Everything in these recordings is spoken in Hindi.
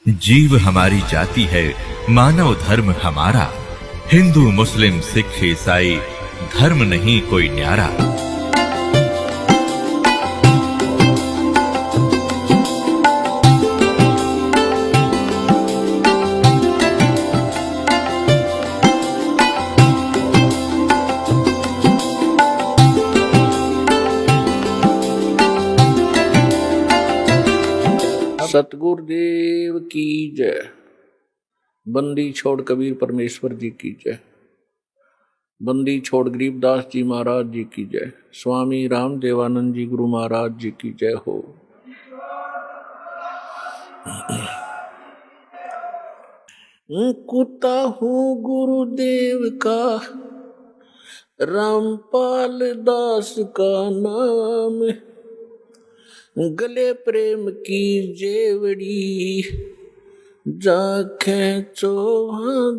जीव हमारी जाति है, मानव धर्म हमारा। हिंदू मुस्लिम सिख ईसाई धर्म नहीं कोई न्यारा। सतगुरुदेव की जय। बंदी छोड़ कबीर परमेश्वर जी की जय। बंदी छोड़ गरीबदास जी महाराज जी की जय। स्वामी राम देवानंद जी गुरु महाराज जी की जय हो। कुत्ता हूँ गुरुदेव का, रामपाल दास का नाम, गले प्रेम की जेवड़ी, जा खेचो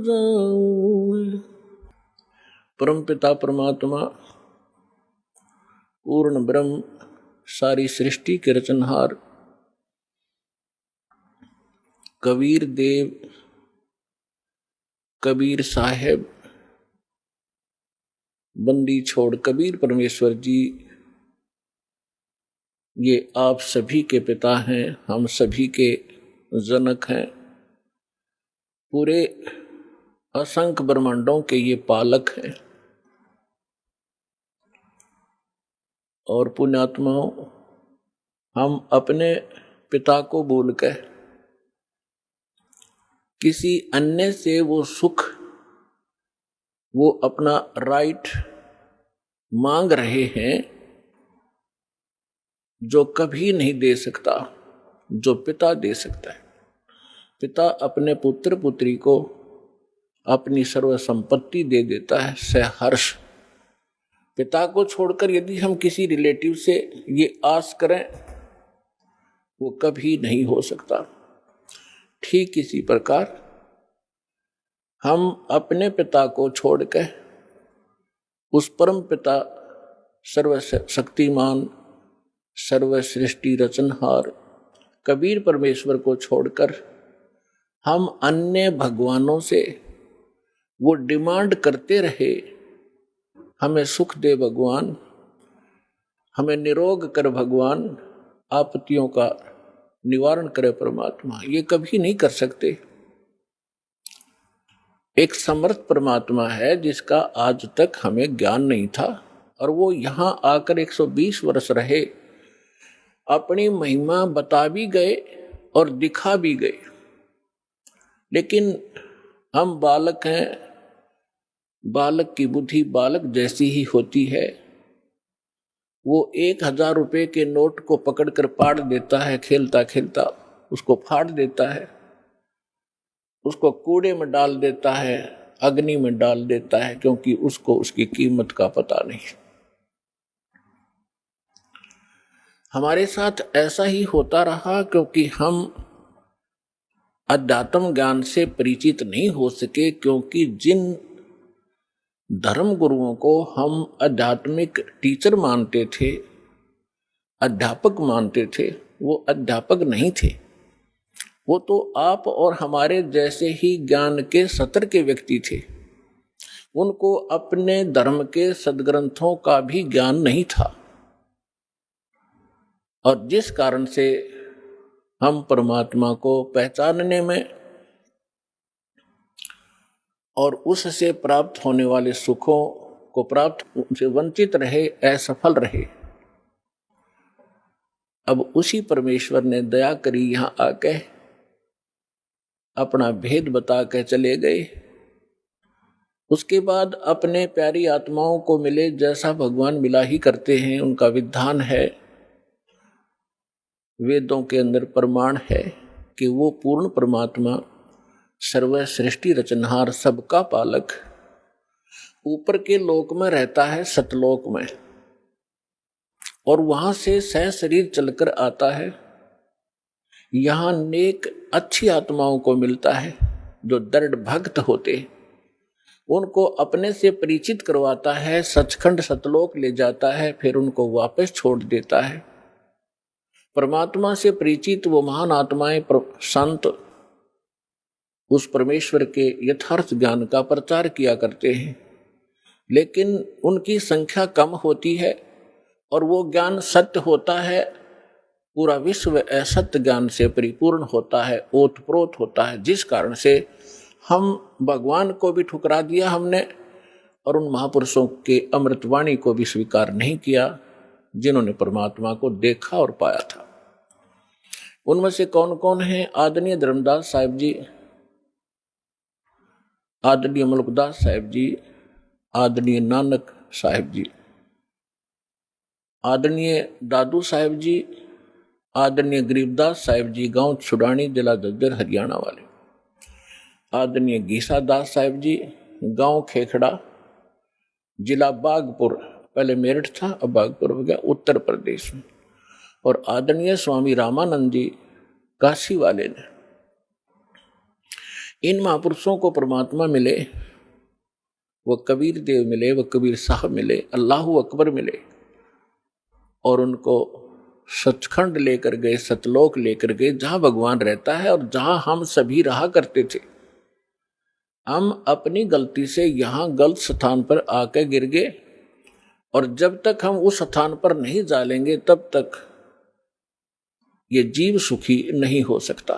जाऊं। परम पिता परमात्मा पूर्ण ब्रह्म सारी सृष्टि के रचनहार कबीर देव कबीर साहेब बंदी छोड़ कबीर परमेश्वर जी, ये आप सभी के पिता हैं, हम सभी के जनक हैं, पूरे असंख्य ब्रह्मांडों के ये पालक हैं। और पुण्यात्माओं, हम अपने पिता को भूलकर किसी अन्य से वो सुख, वो अपना राइट मांग रहे हैं जो कभी नहीं दे सकता, जो पिता दे सकता है। पिता अपने पुत्र पुत्री को अपनी सर्व संपत्ति दे देता है सहर्ष। पिता को छोड़कर यदि हम किसी रिलेटिव से ये आस करें, वो कभी नहीं हो सकता। ठीक इसी प्रकार हम अपने पिता को छोड़कर उस परम पिता सर्वशक्तिमान सर्व सृष्टि रचनहार कबीर परमेश्वर को छोड़कर हम अन्य भगवानों से वो डिमांड करते रहे, हमें सुख दे भगवान, हमें निरोग कर भगवान, आपत्तियों का निवारण करे परमात्मा, ये कभी नहीं कर सकते। एक समर्थ परमात्मा है जिसका आज तक हमें ज्ञान नहीं था, और वो यहां आकर 120 वर्ष रहे, अपनी महिमा बता भी गए और दिखा भी गए। लेकिन हम बालक हैं, बालक की बुद्धि बालक जैसी ही होती है। वो 1000 रुपए के नोट को पकड़कर पाड़ देता है, खेलता खेलता उसको फाड़ देता है, उसको कूड़े में डाल देता है, अग्नि में डाल देता है, क्योंकि उसको उसकी कीमत का पता नहीं। हमारे साथ ऐसा ही होता रहा, क्योंकि हम अध्यात्म ज्ञान से परिचित नहीं हो सके, क्योंकि जिन धर्म गुरुओं को हम आध्यात्मिक टीचर मानते थे, अध्यापक मानते थे, वो अध्यापक नहीं थे। वो तो आप और हमारे जैसे ही ज्ञान के सतर के व्यक्ति थे। उनको अपने धर्म के सदग्रंथों का भी ज्ञान नहीं था, और जिस कारण से हम परमात्मा को पहचानने में और उससे प्राप्त होने वाले सुखों को प्राप्त से वंचित रहे, असफल रहे। अब उसी परमेश्वर ने दया करी, यहां आके अपना भेद बता के चले गए। उसके बाद अपने प्यारी आत्माओं को मिले, जैसा भगवान मिला ही करते हैं, उनका विधान है, वेदों के अंदर प्रमाण है कि वो पूर्ण परमात्मा सर्व सृष्टि रचनहार सबका पालक ऊपर के लोक में रहता है, सतलोक में, और वहां से सह शरीर चलकर आता है। यहां नेक अच्छी आत्माओं को मिलता है जो दृढ़ भक्त होते, उनको अपने से परिचित करवाता है, सचखंड सतलोक ले जाता है, फिर उनको वापस छोड़ देता है। परमात्मा से परिचित वो महान आत्माएं संत उस परमेश्वर के यथार्थ ज्ञान का प्रचार किया करते हैं, लेकिन उनकी संख्या कम होती है और वो ज्ञान सत्य होता है। पूरा विश्व असत्य ज्ञान से परिपूर्ण होता है, ओतप्रोत होता है, जिस कारण से हम भगवान को भी ठुकरा दिया हमने और उन महापुरुषों के अमृतवाणी को भी स्वीकार नहीं किया जिन्होंने परमात्मा को देखा और पाया था। उनमें से कौन कौन है? आदरणीय धर्मदास साहिब जी, आदरणीय मुल्कदास साहिब जी, आदरणीय नानक साहिब जी, आदरणीय दादू साहिब जी, आदरणीय गरीबदास साहिब जी, गांव छुड़ानी, जिला झज्जर, हरियाणा वाले, आदरणीय गीसा दास साहिब जी, गांव खेखड़ा, जिला बागपुर, पहले मेरठ था अब बागपुर हो गया, उत्तर प्रदेश में, और आदरणीय स्वामी रामानंद जी काशी वाले ने। इन महापुरुषों को परमात्मा मिले, वो कबीर देव मिले, वो कबीर साहब मिले, अल्लाहू अकबर मिले, और उनको सचखंड लेकर गए, सतलोक लेकर गए, जहां भगवान रहता है और जहां हम सभी रहा करते थे। हम अपनी गलती से यहां गलत स्थान पर आकर गिर गए, और जब तक हम उस स्थान पर नहीं जालेंगे तब तक ये जीव सुखी नहीं हो सकता।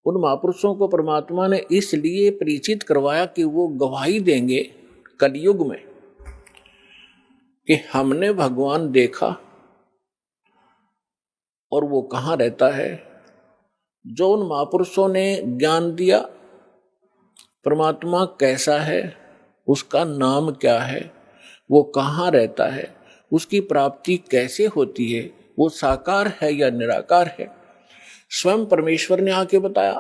उन महापुरुषों को परमात्मा ने इसलिए परिचित करवाया कि वो गवाही देंगे कलयुग में कि हमने भगवान देखा और वो कहाँ रहता है। जो उन महापुरुषों ने ज्ञान दिया परमात्मा कैसा है, उसका नाम क्या है, वो कहाँ रहता है, उसकी प्राप्ति कैसे होती है, वो साकार है या निराकार है, स्वयं परमेश्वर ने आके बताया।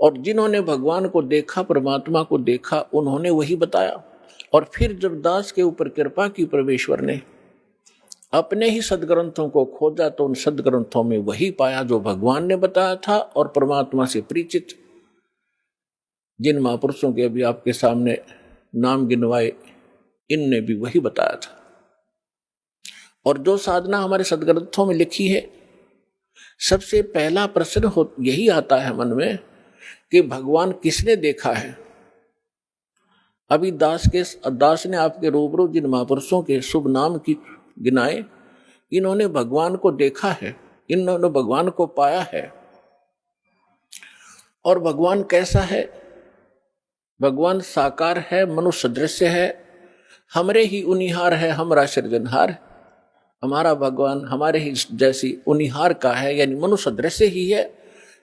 और जिन्होंने भगवान को देखा, परमात्मा को देखा, उन्होंने वही बताया। और फिर जब दास के ऊपर कृपा की परमेश्वर ने अपने ही सदग्रंथों को खोजा तो उन सदग्रंथों में वही पाया जो भगवान ने बताया था। और परमात्मा से परिचित जिन महापुरुषों के अभी आपके सामने नाम गिनवाए, इनने भी वही बताया था। और जो साधना हमारे सदग्रंथों में लिखी है, सबसे पहला प्रश्न यही आता है मन में कि भगवान किसने देखा है। अभी दास ने आपके रूबरू जिन महापुरुषों के शुभ नाम की गिनाए, इन्होंने भगवान को देखा है, इन्होंने भगवान को पाया है। और भगवान कैसा है? भगवान साकार है, मनुष्य दृश्य है, हमरे ही उनिहार है, हमारा सृजनहार। हमारा भगवान हमारे ही जैसी उनिहार का है, यानी मनुष्य दृश्य ही है,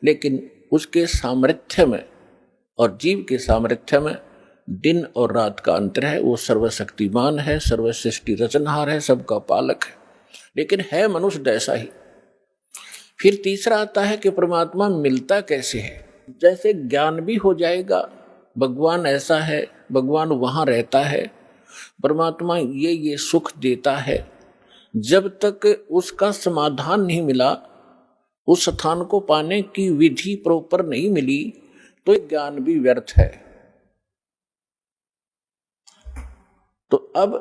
लेकिन उसके सामर्थ्य में और जीव के सामर्थ्य में दिन और रात का अंतर है। वो सर्वशक्तिमान है, सर्वसृष्टि रचनहार है, सबका पालक है, लेकिन है मनुष्य जैसा ही। फिर तीसरा आता है कि परमात्मा मिलता कैसे है। जैसे ज्ञान भी हो जाएगा भगवान ऐसा है, भगवान वहां रहता है, परमात्मा ये सुख देता है, जब तक उसका समाधान नहीं मिला, उस स्थान को पाने की विधि प्रॉपर नहीं मिली, तो ज्ञान भी व्यर्थ है। तो अब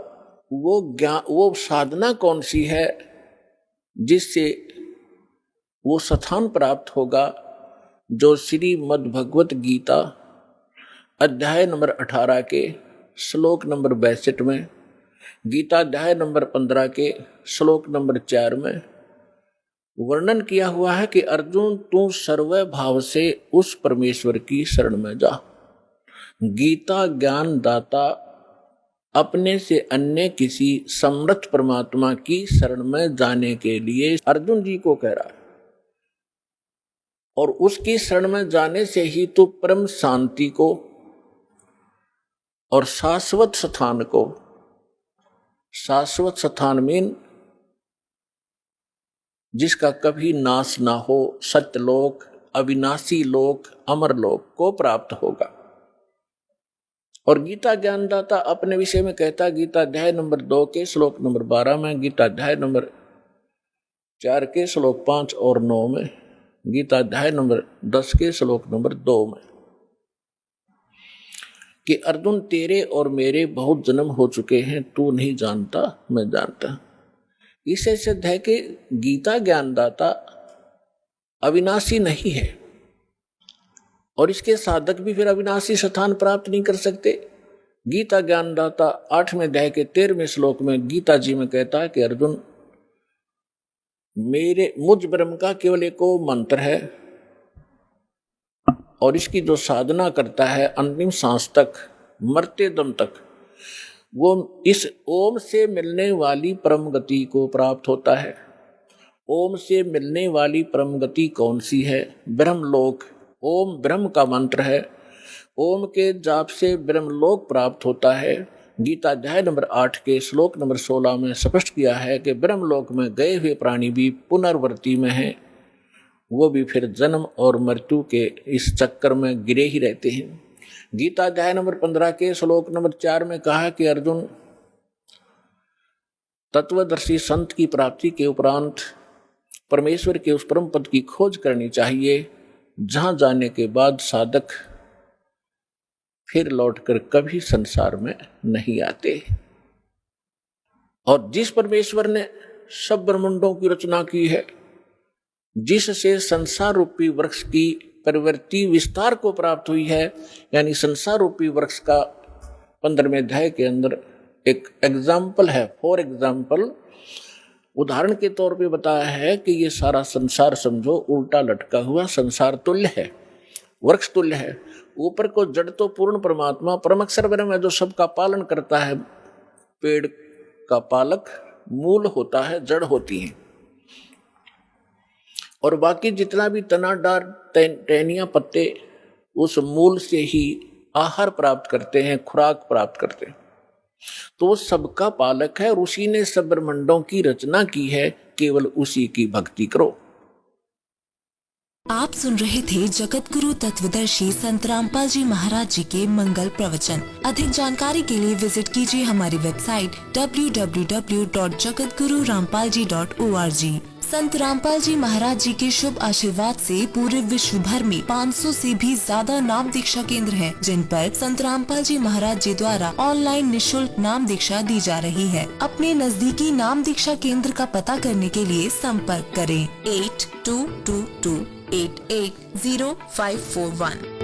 वो साधना कौन सी है जिससे वो स्थान प्राप्त होगा, जो श्रीमद् भगवत गीता अध्याय नंबर 18 के श्लोक नंबर 62 में, गीता अध्याय नंबर 15 के श्लोक नंबर 4 में वर्णन किया हुआ है कि अर्जुन तू सर्व भाव से उस परमेश्वर की शरण में जा। गीता ज्ञान दाता अपने से अन्य किसी समर्थ परमात्मा की शरण में जाने के लिए अर्जुन जी को कह रहा है। और उसकी शरण में जाने से ही तो परम शांति को और शाश्वत स्थान को, शाश्वत स्थान मीन जिसका कभी नाश ना हो, सत्यलोक, अविनाशी लोक, अमर लोक को प्राप्त होगा। और गीता ज्ञानदाता अपने विषय में कहता, गीता अध्याय नंबर 2 के श्लोक नंबर 12 में, गीता अध्याय नंबर 4 के श्लोक 5 और 9 में, गीता अध्याय नंबर 10 के श्लोक नंबर 2 में, कि अर्जुन तेरे और मेरे बहुत जन्म हो चुके हैं, तू नहीं जानता, मैं जानता। इससे सिद्ध है कि गीता ज्ञानदाता अविनाशी नहीं है और इसके साधक भी फिर अविनाशी स्थान प्राप्त नहीं कर सकते। गीता ज्ञानदाता 8वें अध्याय के 13वें श्लोक में गीता जी में कहता है कि अर्जुन, मुझ ब्रह्म का केवल एक मंत्र है और इसकी जो साधना करता है अंतिम सांस तक, मरते दम तक, वो इस ओम से मिलने वाली परम गति को प्राप्त होता है। ओम से मिलने वाली परम गति कौन सी है? ब्रह्मलोक। ओम ब्रह्म का मंत्र है। ओम के जाप से ब्रह्मलोक प्राप्त होता है। गीता अध्याय नंबर 8 के श्लोक नंबर 16 में स्पष्ट किया है कि ब्रह्मलोक में गए हुए प्राणी भी पुनर्वृत्ति में हैं, वो भी फिर जन्म और मृत्यु के इस चक्कर में गिरे ही रहते हैं। गीता अध्याय नंबर 15 के श्लोक नंबर 4 में कहा कि अर्जुन, तत्वदर्शी संत की प्राप्ति के उपरांत परमेश्वर के उस परम पद की खोज करनी चाहिए, जहां जाने के बाद साधक फिर लौटकर कभी संसार में नहीं आते। और जिस परमेश्वर ने सब ब्रह्मांडों की रचना की है, जिससे संसार रूपी वृक्ष की प्रवृत्ति विस्तार को प्राप्त हुई है, यानी संसार रूपी वृक्ष का 15वें अध्याय के अंदर एक एग्जाम्पल है। फॉर एग्जाम्पल, उदाहरण के तौर पे बताया है कि ये सारा संसार समझो उल्टा लटका हुआ संसार तुल्य है, वृक्ष तुल्य है। ऊपर को जड़ तो पूर्ण परमात्मा परम अक्षर ब्रह्म है जो सबका पालन करता है। पेड़ का पालक मूल होता है, जड़ होती है, और बाकी जितना भी तना डार टहनियां पत्ते उस मूल से ही आहार प्राप्त करते हैं, खुराक प्राप्त करते हैं। तो वो सबका पालक है और उसी ने सब ब्रह्मांडों की रचना की है, केवल उसी की भक्ति करो। आप सुन रहे थे जगत गुरु तत्वदर्शी संत रामपाल जी महाराज जी के मंगल प्रवचन। अधिक जानकारी के लिए विजिट कीजिए हमारी वेबसाइट www.jagatgururampalji.org। संत रामपाल जी महाराज जी के शुभ आशीर्वाद से पूरे विश्व भर में 500 से भी ज्यादा नाम दीक्षा केंद्र हैं, जिन पर संत रामपाल जी महाराज जी द्वारा ऑनलाइन निशुल्क नाम दीक्षा दी जा रही है। अपने नजदीकी नाम दीक्षा केंद्र का पता करने के लिए संपर्क करें 8222880541।